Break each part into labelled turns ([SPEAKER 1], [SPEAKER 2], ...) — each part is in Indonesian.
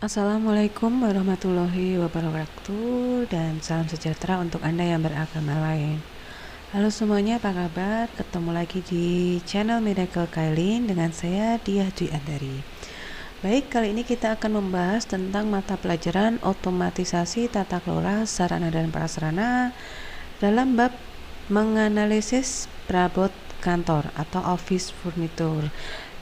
[SPEAKER 1] Assalamualaikum warahmatullahi wabarakatuh dan salam sejahtera untuk Anda yang beragama lain. Halo semuanya, apa kabar? Ketemu lagi di channel Miracle Kailin dengan saya Diah Dwi Andari. Baik, kali ini kita akan membahas tentang mata pelajaran otomatisasi tata kelola sarana dan prasarana dalam bab menganalisis perabot kantor atau office furniture.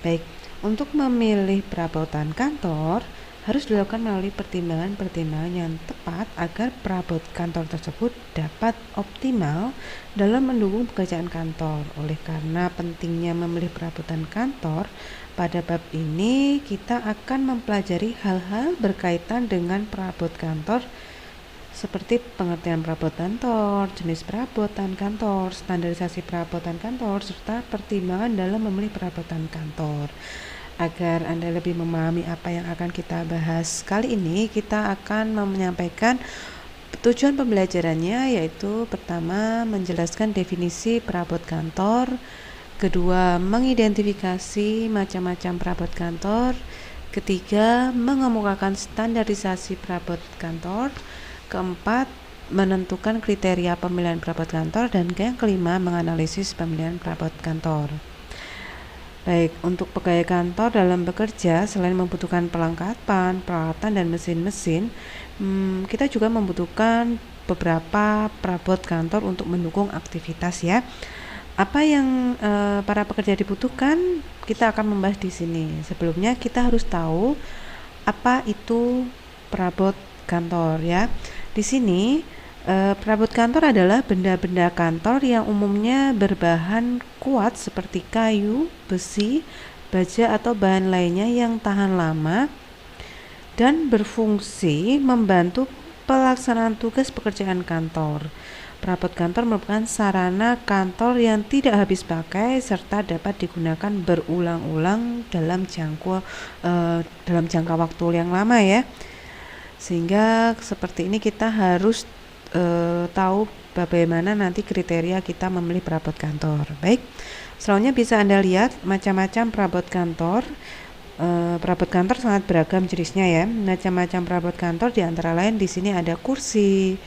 [SPEAKER 1] Baik, untuk memilih perabotan kantor harus dilakukan melalui pertimbangan-pertimbangan yang tepat agar perabot kantor tersebut dapat optimal dalam mendukung pekerjaan kantor. Oleh karena pentingnya memilih perabotan kantor, pada bab ini kita akan mempelajari hal-hal berkaitan dengan perabot kantor seperti pengertian perabot kantor, jenis perabotan kantor, standarisasi perabotan kantor, serta pertimbangan dalam memilih perabotan kantor. Agar Anda lebih memahami apa yang akan kita bahas kali ini, kita akan menyampaikan tujuan pembelajarannya, yaitu pertama, menjelaskan definisi perabot kantor, kedua, mengidentifikasi macam-macam perabot kantor, ketiga, mengemukakan standarisasi perabot kantor, keempat, menentukan kriteria pemilihan perabot kantor, dan yang kelima, menganalisis pemilihan perabot kantor. Baik, untuk pegawai kantor dalam bekerja, selain membutuhkan perlengkapan, peralatan, dan mesin-mesin, kita juga membutuhkan beberapa perabot kantor untuk mendukung aktivitas ya. Apa yang para pekerja dibutuhkan, kita akan membahas di sini. Sebelumnya kita harus tahu apa itu perabot kantor ya. Di sini perabot kantor adalah benda-benda kantor yang umumnya berbahan kuat seperti kayu, besi, baja atau bahan lainnya yang tahan lama dan berfungsi membantu pelaksanaan tugas pekerjaan kantor. Perabot kantor merupakan sarana kantor yang tidak habis pakai serta dapat digunakan berulang-ulang dalam jangka waktu yang lama ya. Sehingga seperti ini kita harus tahu bagaimana nanti kriteria kita memilih perabot kantor. Baik, selanjutnya bisa Anda lihat macam-macam perabot kantor. Perabot kantor sangat beragam jenisnya ya. Macam-macam perabot kantor di antara lain di sini ada kursi,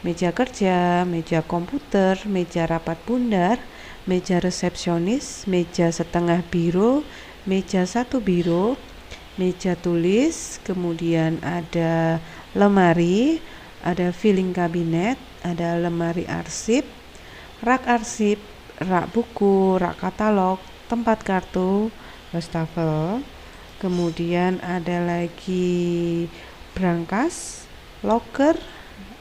[SPEAKER 1] meja kerja, meja komputer, meja rapat bundar, meja resepsionis, meja setengah biro, meja satu biro, meja tulis, kemudian ada lemari, ada filing kabinet, ada lemari arsip, rak buku, rak katalog, tempat kartu, wastafel. Kemudian ada lagi brankas, loker,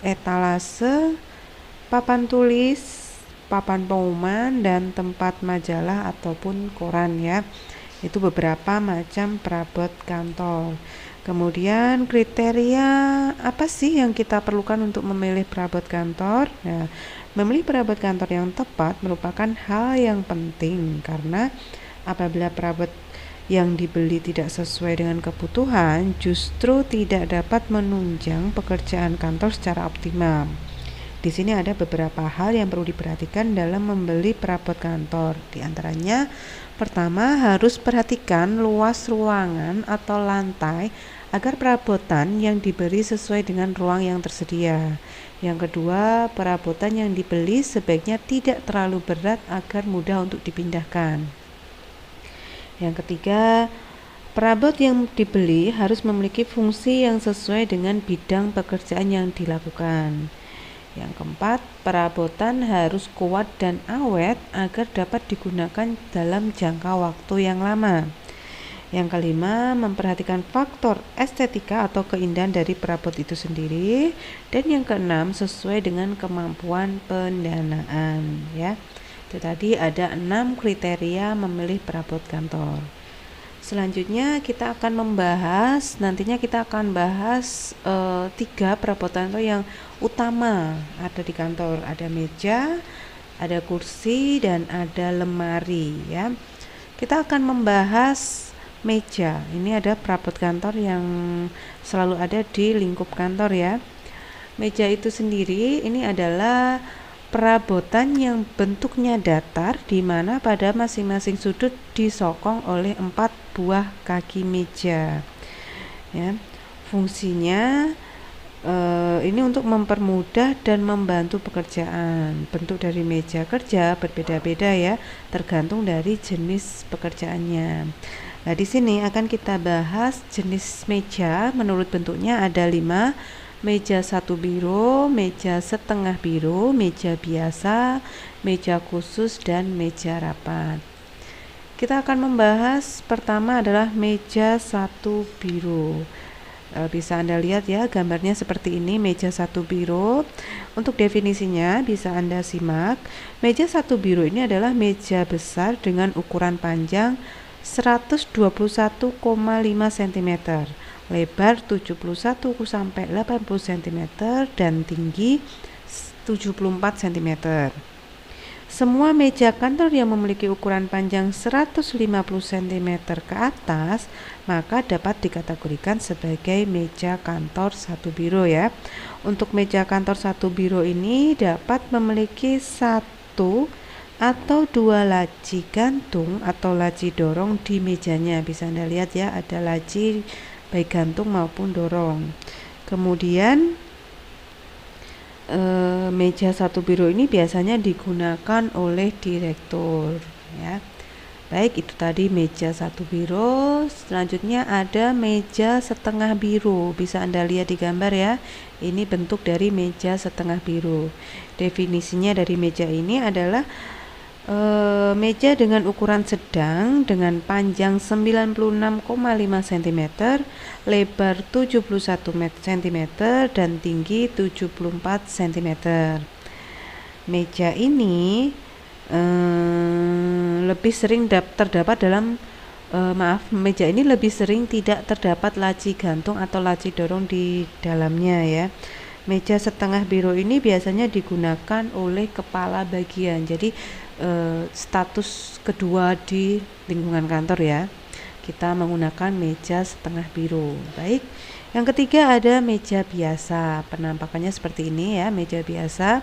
[SPEAKER 1] etalase, papan tulis, papan pengumuman, dan tempat majalah ataupun koran ya. Itu beberapa macam perabot kantor. Kemudian kriteria apa sih yang kita perlukan untuk memilih perabot kantor? Nah, memilih perabot kantor yang tepat merupakan hal yang penting karena apabila perabot yang dibeli tidak sesuai dengan kebutuhan, justru tidak dapat menunjang pekerjaan kantor secara optimal. Di sini ada beberapa hal yang perlu diperhatikan dalam membeli perabot kantor. Di antaranya, pertama harus perhatikan luas ruangan atau lantai agar perabotan yang dibeli sesuai dengan ruang yang tersedia. Yang kedua, perabotan yang dibeli sebaiknya tidak terlalu berat agar mudah untuk dipindahkan. Yang ketiga, perabot yang dibeli harus memiliki fungsi yang sesuai dengan bidang pekerjaan yang dilakukan. Yang keempat, perabotan harus kuat dan awet agar dapat digunakan dalam jangka waktu yang lama. Yang kelima, memperhatikan faktor estetika atau keindahan dari perabot itu sendiri. Dan yang keenam, sesuai dengan kemampuan pendanaan ya. Itu tadi ada 6 kriteria memilih perabot kantor. Selanjutnya kita akan membahas, nantinya kita akan bahas 3 perabotan yang utama ada di kantor. Ada meja, ada kursi, dan ada lemari ya. Kita akan membahas meja. Ini ada perabot kantor yang selalu ada di lingkup kantor ya. Meja itu sendiri ini adalah perabotan yang bentuknya datar di mana pada masing-masing sudut disokong oleh 4 buah kaki meja. Ya. Fungsinya ini untuk mempermudah dan membantu pekerjaan. Bentuk dari meja kerja berbeda-beda ya, tergantung dari jenis pekerjaannya. Nah, di sini akan kita bahas jenis meja. Menurut bentuknya ada 5. Meja 1 biro, meja setengah biro, meja biasa, meja khusus, dan meja rapat. Kita akan membahas pertama adalah meja 1 biro. Bisa Anda lihat ya, gambarnya seperti ini, meja 1 biro. Untuk definisinya bisa Anda simak. Meja 1 biro ini adalah meja besar dengan ukuran panjang 121,5 cm, lebar 71 sampai 80 cm, dan tinggi 74 cm. Semua meja kantor yang memiliki ukuran panjang 150 cm ke atas maka dapat dikategorikan sebagai meja kantor 1 biro ya. Untuk meja kantor 1 biro ini dapat memiliki 1 atau 2 laci gantung atau laci dorong di mejanya. Bisa Anda lihat ya, ada laci baik gantung maupun dorong. Kemudian meja 1 biro ini biasanya digunakan oleh direktur ya. Baik, itu tadi meja 1 biro. Selanjutnya ada meja setengah biro. Bisa Anda lihat di gambar ya. Ini bentuk dari meja setengah biro. Definisinya dari meja ini adalah meja dengan ukuran sedang dengan panjang 96,5 cm, lebar 71 cm, dan tinggi 74 cm. Meja ini lebih sering terdapat dalam meja ini lebih sering tidak terdapat laci gantung atau laci dorong di dalamnya ya. Meja setengah biro ini biasanya digunakan oleh kepala bagian. Jadi status kedua di lingkungan kantor ya, kita menggunakan meja setengah biro. Baik, yang ketiga ada meja biasa. Penampakannya seperti ini ya, meja biasa.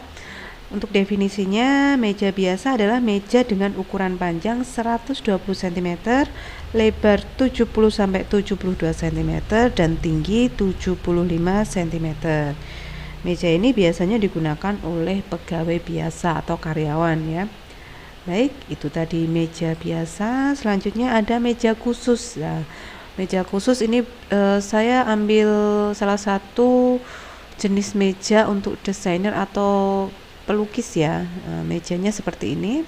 [SPEAKER 1] Untuk definisinya, meja biasa adalah meja dengan ukuran panjang 120 cm, lebar 70 sampai 72 cm, dan tinggi 75 cm. Meja ini biasanya digunakan oleh pegawai biasa atau karyawan ya. Baik, itu tadi meja biasa. Selanjutnya ada meja khusus. Nah, meja khusus ini saya ambil salah satu jenis meja untuk desainer atau pelukis ya. Mejanya seperti ini.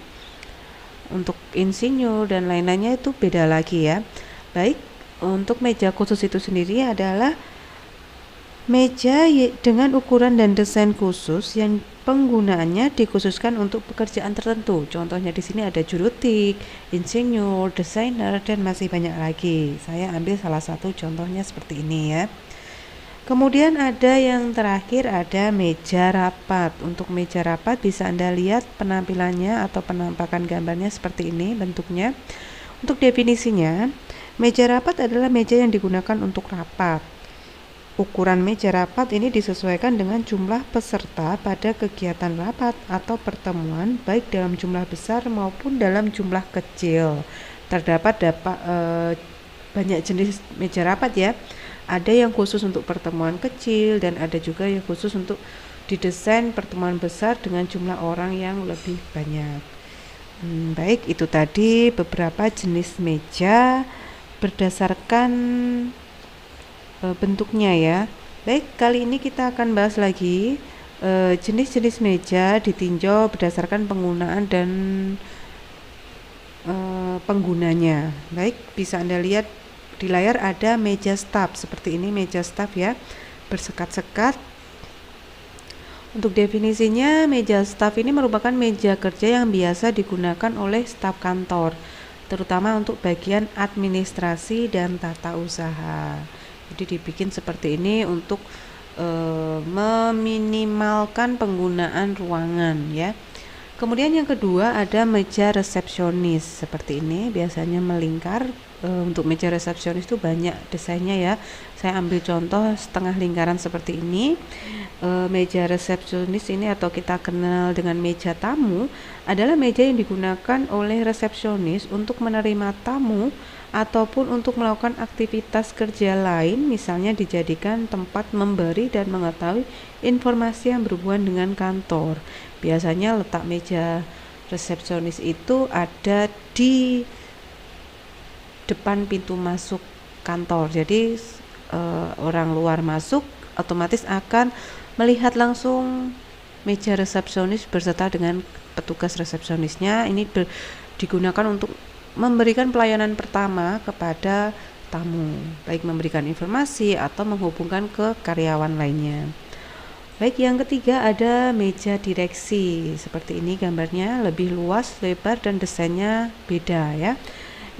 [SPEAKER 1] Untuk insinyur dan lain-lainnya itu beda lagi ya. Baik, untuk meja khusus itu sendiri adalah meja dengan ukuran dan desain khusus yang penggunaannya dikhususkan untuk pekerjaan tertentu. Contohnya di sini ada jurutik, insinyur, desainer, dan masih banyak lagi. Saya ambil salah satu contohnya seperti ini ya. Kemudian ada yang terakhir, ada meja rapat. Untuk meja rapat bisa Anda lihat penampilannya atau penampakan gambarnya seperti ini bentuknya. Untuk definisinya, meja rapat adalah meja yang digunakan untuk rapat. Ukuran meja rapat ini disesuaikan dengan jumlah peserta pada kegiatan rapat atau pertemuan, baik dalam jumlah besar maupun dalam jumlah kecil. Terdapat banyak jenis meja rapat ya. Ada yang khusus untuk pertemuan kecil dan ada juga yang khusus untuk didesain pertemuan besar dengan jumlah orang yang lebih banyak. Baik, itu tadi beberapa jenis meja berdasarkan bentuknya ya. Baik, kali ini kita akan bahas lagi jenis-jenis meja ditinjau berdasarkan penggunaan dan penggunanya. Baik, bisa Anda lihat di layar ada meja staf seperti ini, meja staf ya, bersekat-sekat. Untuk definisinya, meja staf ini merupakan meja kerja yang biasa digunakan oleh staf kantor, terutama untuk bagian administrasi dan tata usaha. Jadi dibikin seperti ini untuk meminimalkan penggunaan ruangan ya. Kemudian yang kedua ada meja resepsionis seperti ini, biasanya melingkar. Untuk meja resepsionis itu banyak desainnya ya. Saya ambil contoh setengah lingkaran seperti ini. Meja resepsionis ini atau kita kenal dengan meja tamu adalah meja yang digunakan oleh resepsionis untuk menerima tamu ataupun untuk melakukan aktivitas kerja lain, misalnya dijadikan tempat memberi dan mengetahui informasi yang berhubungan dengan kantor. Biasanya letak meja resepsionis itu ada di depan pintu masuk kantor. Jadi orang luar masuk otomatis akan melihat langsung meja resepsionis beserta dengan petugas resepsionisnya. Ini digunakan untuk memberikan pelayanan pertama kepada tamu, baik memberikan informasi atau menghubungkan ke karyawan lainnya. Baik, yang ketiga ada meja direksi. Seperti ini gambarnya, lebih luas, lebar, dan desainnya beda ya.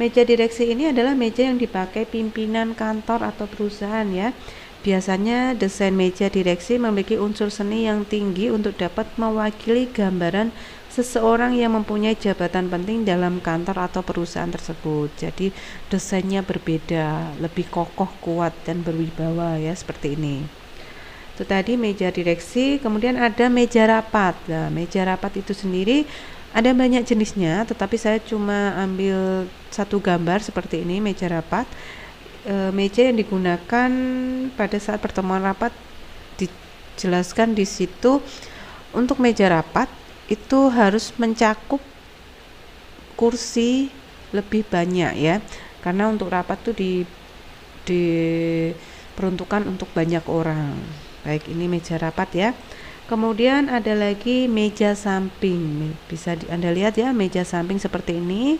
[SPEAKER 1] Meja direksi ini adalah meja yang dipakai pimpinan kantor atau perusahaan ya. Biasanya desain meja direksi memiliki unsur seni yang tinggi untuk dapat mewakili gambaran seseorang yang mempunyai jabatan penting dalam kantor atau perusahaan tersebut. Jadi desainnya berbeda, lebih kokoh, kuat, dan berwibawa ya, seperti ini. Itu tadi meja direksi. Kemudian ada meja rapat. Nah, meja rapat itu sendiri ada banyak jenisnya, tetapi saya cuma ambil satu gambar seperti ini, meja rapat. Meja yang digunakan pada saat pertemuan rapat dijelaskan di situ. Untuk meja rapat itu harus mencakup kursi lebih banyak ya, karena untuk rapat tuh diperuntukkan untuk banyak orang. Baik, ini meja rapat ya. Kemudian ada lagi meja samping. Bisa Anda lihat ya, meja samping seperti ini.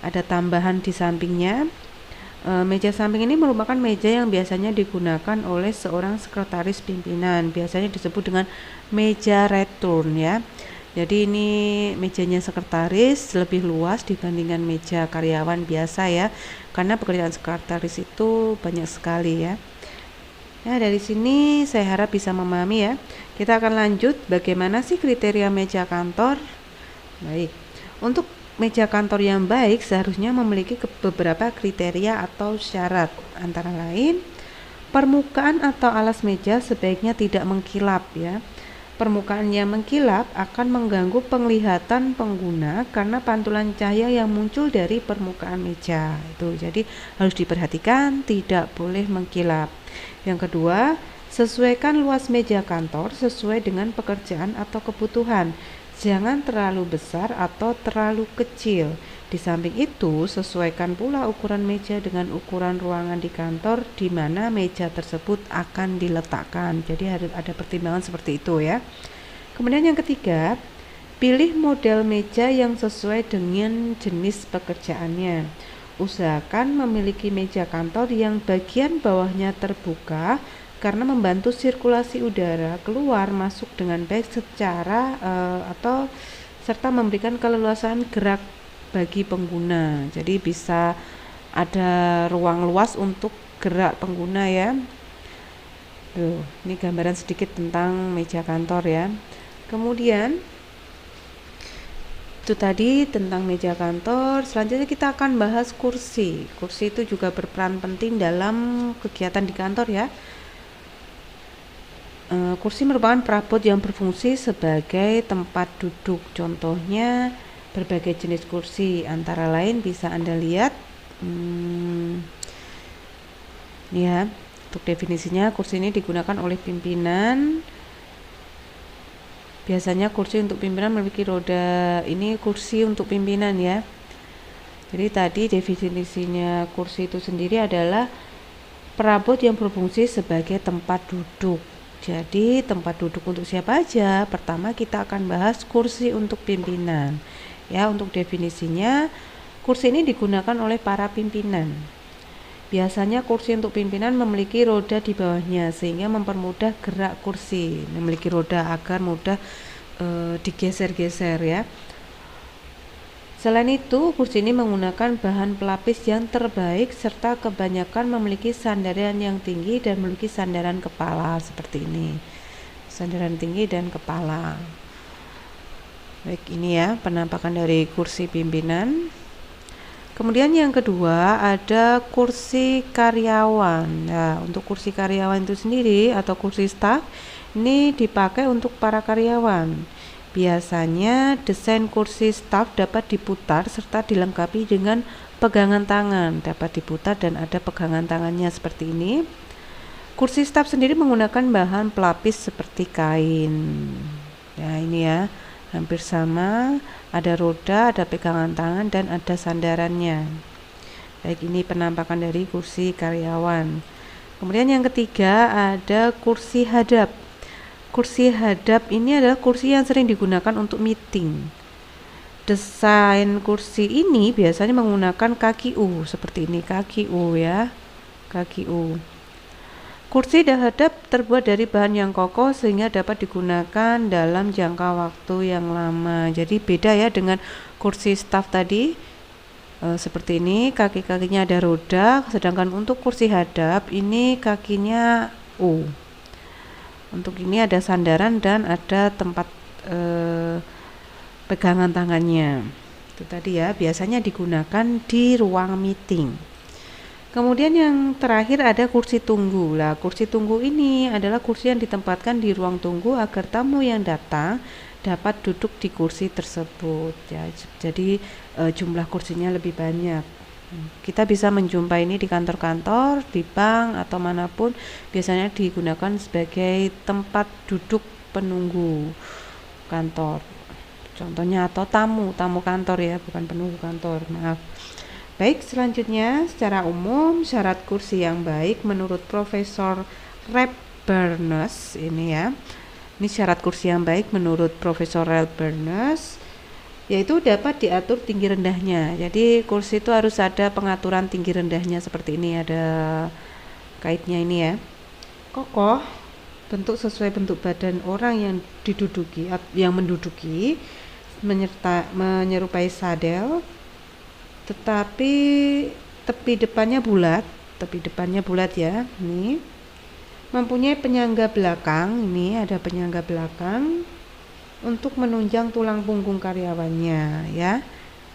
[SPEAKER 1] Ada tambahan di sampingnya. Meja samping ini merupakan meja yang biasanya digunakan oleh seorang sekretaris pimpinan. Biasanya disebut dengan meja return ya. Jadi ini mejanya sekretaris lebih luas dibandingkan meja karyawan biasa ya. Karena pekerjaan sekretaris itu banyak sekali ya. Nah, dari sini saya harap bisa memahami ya. Kita akan lanjut bagaimana sih kriteria meja kantor. Baik, untuk meja kantor yang baik seharusnya memiliki beberapa kriteria atau syarat. Antara lain, permukaan atau alas meja sebaiknya tidak mengkilap ya. Permukaan yang mengkilap akan mengganggu penglihatan pengguna karena pantulan cahaya yang muncul dari permukaan meja. Itu jadi harus diperhatikan, tidak boleh mengkilap. Yang kedua, sesuaikan luas meja kantor sesuai dengan pekerjaan atau kebutuhan. Jangan terlalu besar atau terlalu kecil. Di samping itu, sesuaikan pula ukuran meja dengan ukuran ruangan di kantor di mana meja tersebut akan diletakkan. Jadi harus ada pertimbangan seperti itu ya. Kemudian yang ketiga, pilih model meja yang sesuai dengan jenis pekerjaannya. Usahakan memiliki meja kantor yang bagian bawahnya terbuka karena membantu sirkulasi udara keluar masuk dengan baik serta memberikan keleluasaan gerak bagi pengguna. Jadi bisa ada ruang luas untuk gerak pengguna ya. Tuh, ini gambaran sedikit tentang meja kantor ya. Kemudian itu tadi tentang meja kantor. Selanjutnya kita akan bahas kursi. Kursi itu juga berperan penting dalam kegiatan di kantor ya. Kursi merupakan perabot yang berfungsi sebagai tempat duduk. Contohnya berbagai jenis kursi, antara lain bisa Anda lihat ya. Untuk definisinya, kursi ini digunakan oleh pimpinan. Biasanya kursi untuk pimpinan memiliki roda. Ini kursi untuk pimpinan ya. Jadi tadi definisinya kursi itu sendiri adalah perabot yang berfungsi sebagai tempat duduk. Jadi tempat duduk untuk siapa aja? Pertama kita akan bahas kursi untuk pimpinan. Ya, untuk definisinya, kursi ini digunakan oleh para pimpinan. Biasanya kursi untuk pimpinan memiliki roda di bawahnya sehingga mempermudah gerak kursi. Memiliki roda agar mudah digeser-geser ya. Selain itu, kursi ini menggunakan bahan pelapis yang terbaik serta kebanyakan memiliki sandaran yang tinggi dan memiliki sandaran kepala seperti ini. Sandaran tinggi dan kepala. Baik, ini ya penampakan dari kursi pimpinan. Kemudian yang kedua ada kursi karyawan. Nah, untuk kursi karyawan itu sendiri atau kursi staf ini dipakai untuk para karyawan. Biasanya desain kursi staf dapat diputar serta dilengkapi dengan pegangan tangan, dapat diputar dan ada pegangan tangannya seperti ini. Kursi staf sendiri menggunakan bahan pelapis seperti kain. Nah, ini ya, hampir sama, ada roda, ada pegangan tangan dan ada sandarannya. Baik, ini penampakan dari kursi karyawan. Kemudian yang ketiga ada kursi hadap. Kursi hadap ini adalah kursi yang sering digunakan untuk meeting. Desain kursi ini biasanya menggunakan kaki U seperti ini, kaki U ya, kaki U. Kursi hadap terbuat dari bahan yang kokoh sehingga dapat digunakan dalam jangka waktu yang lama. Jadi beda ya dengan kursi staf tadi, seperti ini, kaki-kakinya ada roda, sedangkan untuk kursi hadap ini kakinya U. Untuk ini ada sandaran dan ada tempat pegangan tangannya. Itu tadi ya, biasanya digunakan di ruang meeting. Kemudian yang terakhir ada kursi tunggu. Lah, kursi tunggu ini adalah kursi yang ditempatkan di ruang tunggu agar tamu yang datang dapat duduk di kursi tersebut ya. Jadi jumlah kursinya lebih banyak. Kita bisa menjumpai ini di kantor-kantor, di bank atau manapun, biasanya digunakan sebagai tempat duduk penunggu kantor. Contohnya atau tamu kantor ya, bukan penunggu kantor, maaf. Baik, selanjutnya secara umum syarat kursi yang baik menurut Profesor Ralph Bernes ini ya. Ini syarat kursi yang baik menurut Profesor Ralph Bernes, yaitu dapat diatur tinggi rendahnya. Jadi kursi itu harus ada pengaturan tinggi rendahnya seperti ini, ada kaitnya ini ya. Kokoh, bentuk sesuai bentuk badan orang yang menduduki, menyerupai sadel, tetapi tepi depannya bulat ya. Ini mempunyai penyangga belakang, ini ada penyangga belakang untuk menunjang tulang punggung karyawannya ya.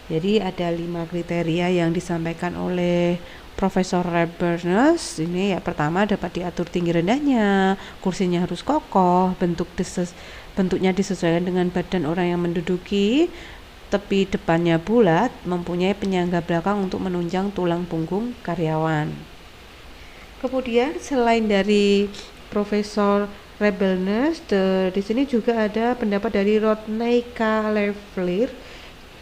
[SPEAKER 1] Jadi ada 5 kriteria yang disampaikan oleh Profesor Ralph Bernes. Ini ya, pertama dapat diatur tinggi rendahnya, kursinya harus kokoh, bentuknya disesuaikan dengan badan orang yang menduduki, tepi depannya bulat, mempunyai penyangga belakang untuk menunjang tulang punggung karyawan. Kemudian selain dari Profesor Rebelness, di sini juga ada pendapat dari Rodney K. Leffler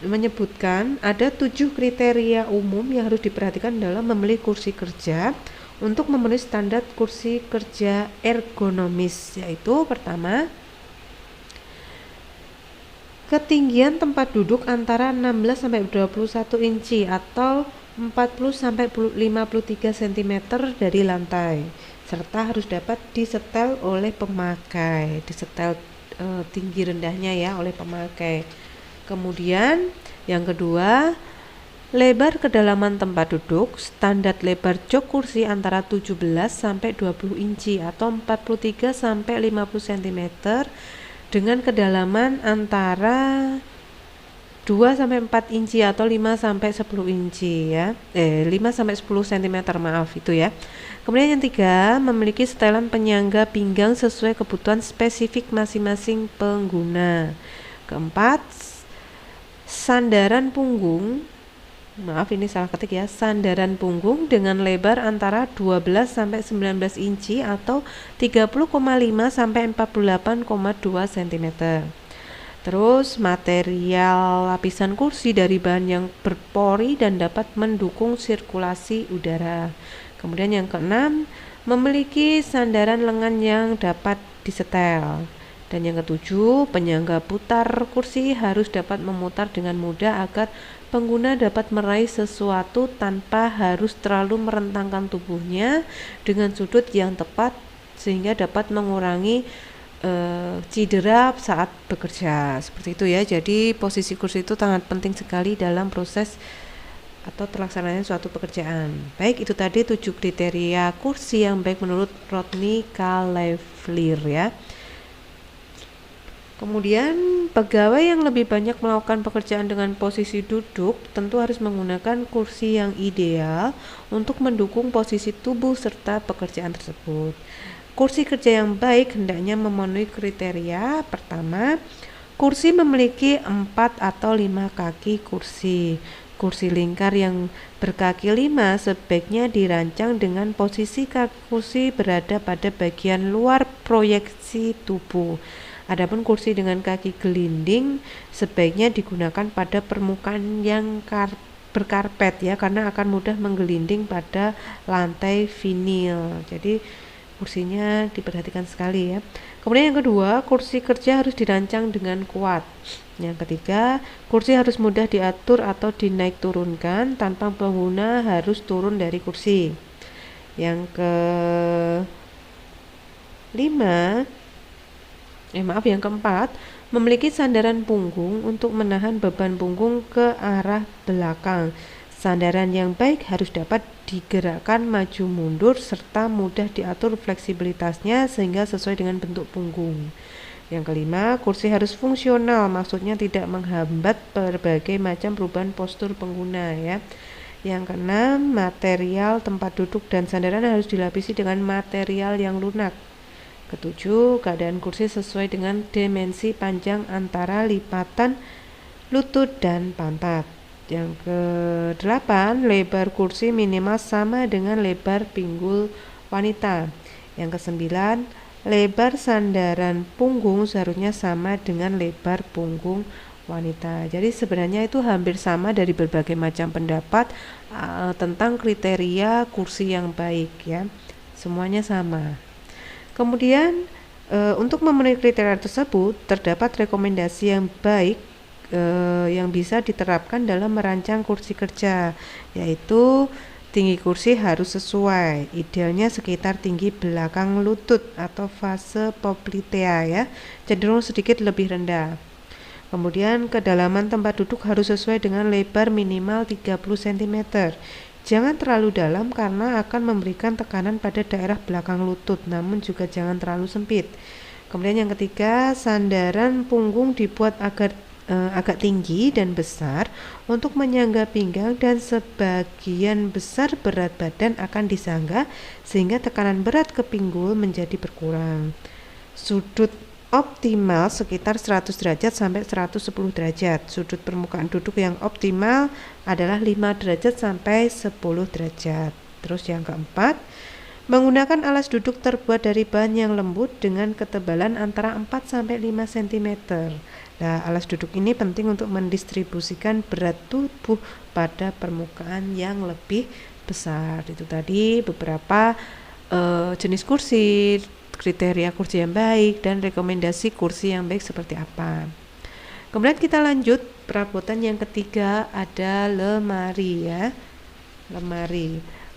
[SPEAKER 1] menyebutkan ada 7 kriteria umum yang harus diperhatikan dalam memilih kursi kerja untuk memenuhi standar kursi kerja ergonomis, yaitu pertama, ketinggian tempat duduk antara 16 sampai 21 inci atau 40 sampai 53 cm dari lantai, serta harus dapat disetel oleh pemakai, tinggi rendahnya ya oleh pemakai. Kemudian yang kedua, lebar kedalaman tempat duduk, standar lebar jok kursi antara 17 sampai 20 inci atau 43 sampai 50 cm dengan kedalaman antara 2 sampai 4 inci atau 5 sampai 10 inci ya. 5 sampai 10 cm, maaf itu ya. Kemudian yang tiga, memiliki setelan penyangga pinggang sesuai kebutuhan spesifik masing-masing pengguna. Keempat, sandaran punggung, maaf ini salah ketik ya, sandaran punggung dengan lebar antara 12 sampai 19 inci atau 30,5 sampai 48,2 cm. Terus material lapisan kursi dari bahan yang berpori dan dapat mendukung sirkulasi udara. Kemudian yang keenam, memiliki sandaran lengan yang dapat disetel. Dan yang ketujuh, penyangga putar kursi harus dapat memutar dengan mudah agar pengguna dapat meraih sesuatu tanpa harus terlalu merentangkan tubuhnya dengan sudut yang tepat sehingga dapat mengurangi cedera saat bekerja. Seperti itu ya. Jadi posisi kursi itu sangat penting sekali dalam proses atau terlaksananya suatu pekerjaan. Baik, itu tadi 7 kriteria kursi yang baik menurut Rodney K. Leffler ya. Kemudian pegawai yang lebih banyak melakukan pekerjaan dengan posisi duduk tentu harus menggunakan kursi yang ideal untuk mendukung posisi tubuh serta pekerjaan tersebut. Kursi kerja yang baik hendaknya memenuhi kriteria. Pertama, Kursi memiliki 4 atau 5 kaki kursi. Kursi lingkar yang berkaki 5 sebaiknya dirancang dengan posisi kaki kursi berada pada bagian luar proyeksi tubuh. Adapun kursi dengan kaki gelinding sebaiknya digunakan pada permukaan yang berkarpet ya, karena akan mudah menggelinding pada lantai vinil. Jadi kursinya diperhatikan sekali ya. Kemudian yang kedua, kursi kerja harus dirancang dengan kuat. Yang ketiga, kursi harus mudah diatur atau dinaik turunkan tanpa pengguna harus turun dari kursi. Yang yang keempat, memiliki sandaran punggung untuk menahan beban punggung ke arah belakang. Sandaran yang baik harus dapat digerakkan maju mundur serta mudah diatur fleksibilitasnya sehingga sesuai dengan bentuk punggung. Yang kelima, kursi harus fungsional, maksudnya tidak menghambat berbagai macam perubahan postur pengguna ya. Yang keenam, material tempat duduk dan sandaran harus dilapisi dengan material yang lunak. Ketujuh, keadaan kursi sesuai dengan dimensi panjang antara lipatan lutut dan pantat. Yang kedelapan, lebar kursi minimal sama dengan lebar pinggul wanita. Yang kesembilan, lebar sandaran punggung seharusnya sama dengan lebar punggung wanita. Jadi sebenarnya itu hampir sama dari berbagai macam pendapat tentang kriteria kursi yang baik ya. Semuanya sama. Kemudian untuk memenuhi kriteria tersebut terdapat rekomendasi yang baik yang bisa diterapkan dalam merancang kursi kerja, yaitu tinggi kursi harus sesuai, idealnya sekitar tinggi belakang lutut atau fase poplitea ya, cenderung sedikit lebih rendah. Kemudian kedalaman tempat duduk harus sesuai dengan lebar minimal 30 cm. Jangan terlalu dalam karena akan memberikan tekanan pada daerah belakang lutut, namun juga jangan terlalu sempit. Kemudian yang ketiga, sandaran punggung dibuat agak tinggi dan besar untuk menyangga pinggang dan sebagian besar berat badan akan disangga sehingga tekanan berat ke pinggul menjadi berkurang. Sudut optimal sekitar 100 derajat sampai 110 derajat. Sudut permukaan duduk yang optimal adalah 5 derajat sampai 10 derajat. Terus yang keempat, menggunakan alas duduk terbuat dari bahan yang lembut dengan ketebalan antara 4 sampai 5 cm. Nah, alas duduk ini penting untuk mendistribusikan berat tubuh pada permukaan yang lebih besar. Itu tadi beberapa jenis kursi, kriteria kursi yang baik, dan rekomendasi kursi yang baik seperti apa. Kemudian kita lanjut, perabotan yang ketiga ada lemari ya.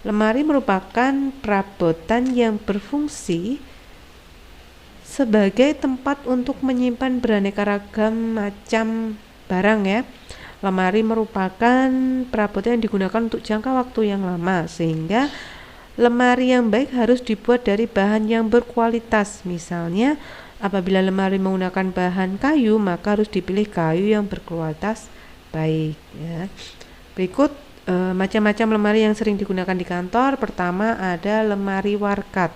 [SPEAKER 1] Lemari merupakan perabotan yang berfungsi sebagai tempat untuk menyimpan beraneka ragam macam barang ya. Lemari merupakan perabotan yang digunakan untuk jangka waktu yang lama, sehingga lemari yang baik harus dibuat dari bahan yang berkualitas. Misalnya, apabila lemari menggunakan bahan kayu, maka harus dipilih kayu yang berkualitas baik ya. Berikut macam-macam lemari yang sering digunakan di kantor. Pertama ada lemari warkat.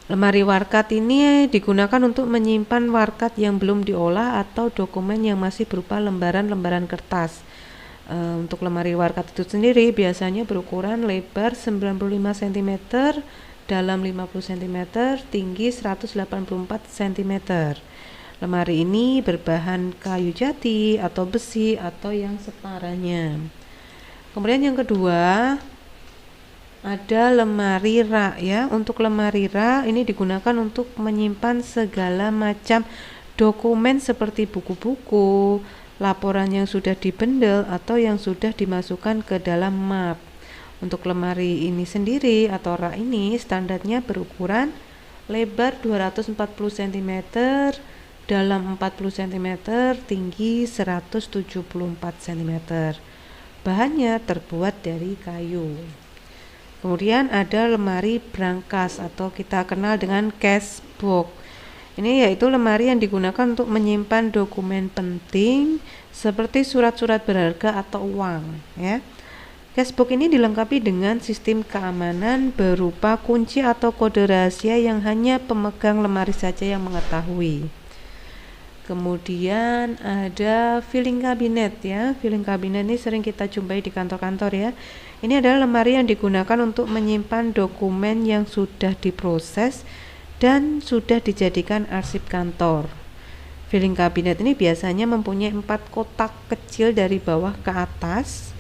[SPEAKER 1] Lemari warkat ini digunakan untuk menyimpan warkat yang belum diolah atau dokumen yang masih berupa lembaran-lembaran kertas. Untuk lemari warkat itu sendiri biasanya berukuran lebar 95 cm, dalam 50 cm, tinggi 184 cm. Lemari ini berbahan kayu jati atau besi atau yang separanya. Kemudian yang kedua ada lemari rak ya. Untuk lemari rak ini digunakan untuk menyimpan segala macam dokumen seperti buku-buku, laporan yang sudah dibendel atau yang sudah dimasukkan ke dalam map. Untuk lemari ini sendiri atau rak ini standarnya berukuran lebar 240 cm, dalam 40 cm, tinggi 174 cm. Bahannya terbuat dari kayu. Kemudian ada lemari brankas atau kita kenal dengan cash box. Ini yaitu lemari yang digunakan untuk menyimpan dokumen penting seperti surat-surat berharga atau uang ya. Cashbox ini dilengkapi dengan sistem keamanan berupa kunci atau kode rahasia yang hanya pemegang lemari saja yang mengetahui. Kemudian ada filing cabinet ya. Filing cabinet ini sering kita jumpai di kantor-kantor ya. Ini adalah lemari yang digunakan untuk menyimpan dokumen yang sudah diproses dan sudah dijadikan arsip kantor. Filing cabinet ini biasanya mempunyai 4 kotak kecil dari bawah ke atas.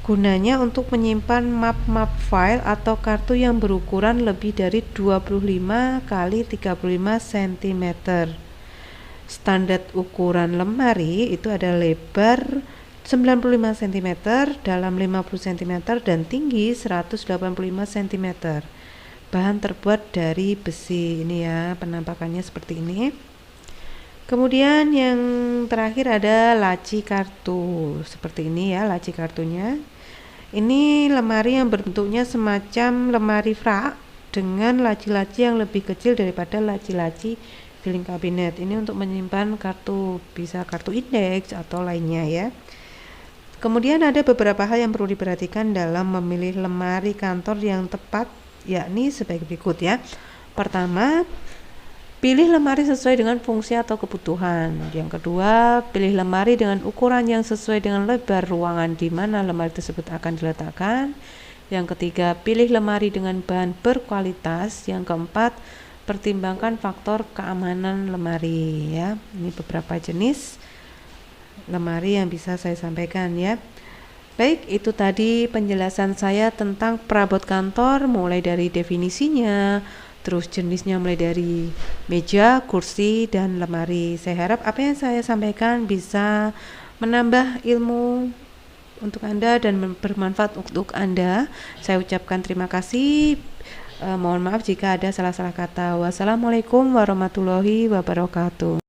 [SPEAKER 1] Gunanya untuk menyimpan map-map file atau kartu yang berukuran lebih dari 25 kali 35 cm. Standar ukuran lemari itu ada lebar 95 cm, dalam 50 cm, dan tinggi 185 cm. Bahan terbuat dari besi. Ini ya, penampakannya seperti ini. Kemudian yang terakhir ada laci kartu. Seperti ini ya laci kartunya. Ini lemari yang bentuknya semacam lemari rak dengan laci-laci yang lebih kecil daripada laci-laci filing cabinet. Ini untuk menyimpan kartu, bisa kartu indeks atau lainnya ya. Kemudian ada beberapa hal yang perlu diperhatikan dalam memilih lemari kantor yang tepat, yakni sebagai berikut ya. Pertama, pilih lemari sesuai dengan fungsi atau kebutuhan. Yang kedua, pilih lemari dengan ukuran yang sesuai dengan lebar ruangan di mana lemari tersebut akan diletakkan. Yang ketiga, pilih lemari dengan bahan berkualitas. Yang keempat, pertimbangkan faktor keamanan lemari ya. Ini beberapa jenis lemari yang bisa saya sampaikan ya. Baik, itu tadi penjelasan saya tentang perabot kantor, mulai dari definisinya, terus jenisnya mulai dari meja, kursi, dan lemari. Saya harap apa yang saya sampaikan bisa menambah ilmu untuk Anda dan bermanfaat untuk Anda. Saya ucapkan terima kasih. Mohon maaf jika ada salah-salah kata. Wassalamualaikum warahmatullahi wabarakatuh.